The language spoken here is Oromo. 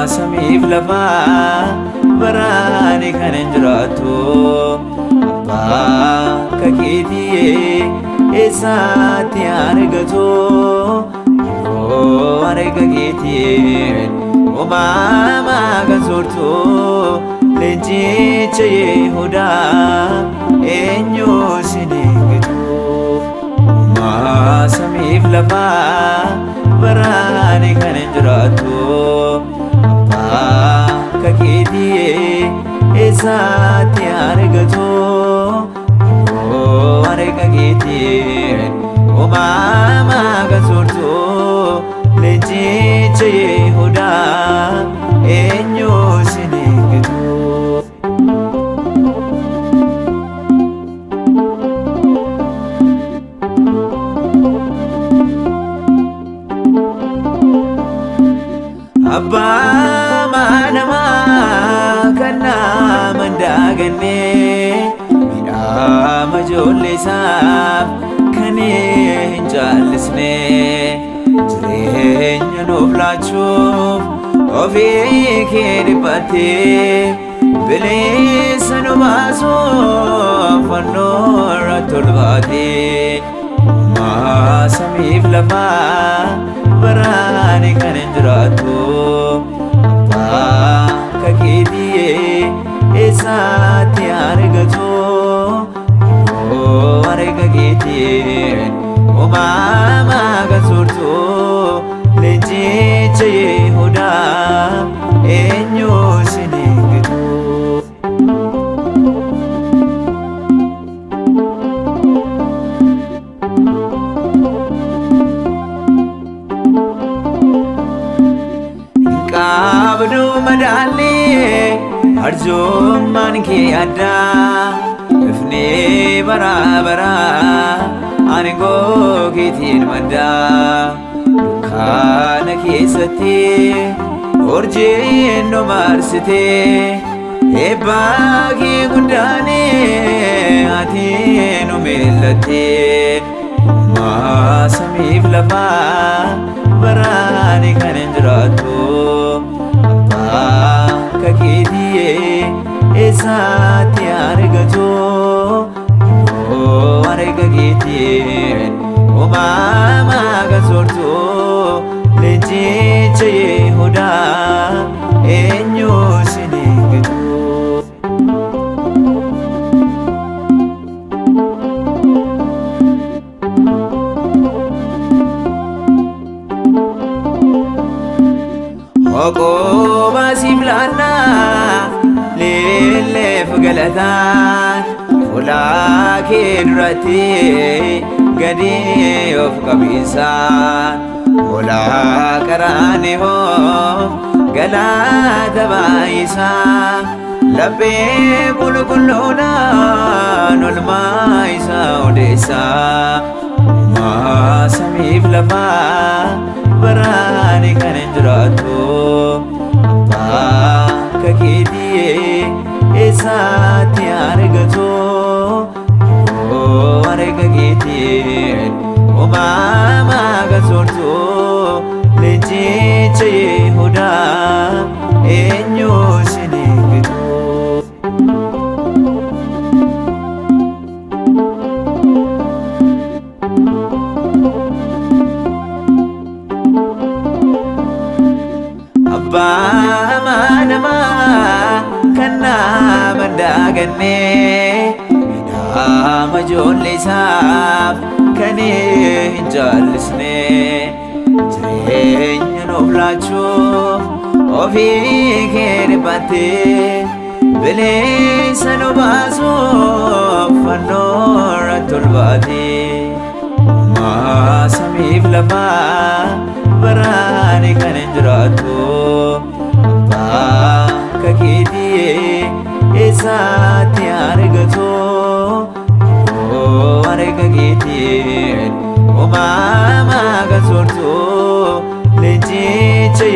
samiif lafaa baraane kan hin jiraattu abbaa kakeetii eessaatti argatu yoo arga keetiin uumamaa kan soortu leenjicha Yihuudaa eenyu sin eegatu samiif lafaa baraane kan hin jiraattu abbaa kakeetii eessaatti argatu yoo arga keetiin uumamaa kan soortu leenjicha Yihuudaa eenyu sin eegatu abbaa manamaa kan nama hin daaganne midhaama ijoollee isaaf kan hin jaallisne jireenya nuuf laachuuf ofii kee dhiphattee bilisa nu baasuuf fannoo irratti ol baatee samiif lafaa baraane kan hin jiraattu abbaa kakeetii eessaatti argatu yoo arga keetiin uumamaa kan soortu leenjicha Yihuudaa eenyu sin eegatu qabdu madaallee arjummaan kee addaa ifnee baraa baraa ani googeetiin maddaa dukkaana keessatti urjiin nu maarsitee eebbaa kee guddaanee ati nu miillattee samiif lafaa baraane kan hin jiraattu abbaa kakeetii eessaatti argatu yoo arga keetiin uumamaa kan soortu leenjicha Yihuudaa eenyu sin eegatu Oqooba siif laannaa leelleef galataan fuula kee duratti gadi of qabiisaan fuula qaraane hoo galaata baay'isaa laphee qulqulluudhaan olmaa isaa odeessaa samiif lafaa baraane kan hin jiraattu abbaa kakeetii eessaatti argatu yoo arga keetiin uumamaa kan soortu leenjicha Yihuudaa eenyu sin eegatu abbaa manamaa kan nama hin daaganne midhaama ijoollee isaaf kan hin jaallisne jireenya nuuf laachuuf ofii kee dhiphattee bilisa nu baasuuf fannoo irratti ol baatee samiif lafaa baraane kan hin jiraattu abbaa kakeetii eessaatti argatu yoo arga keetiin uumamaa kan soortu leenjicha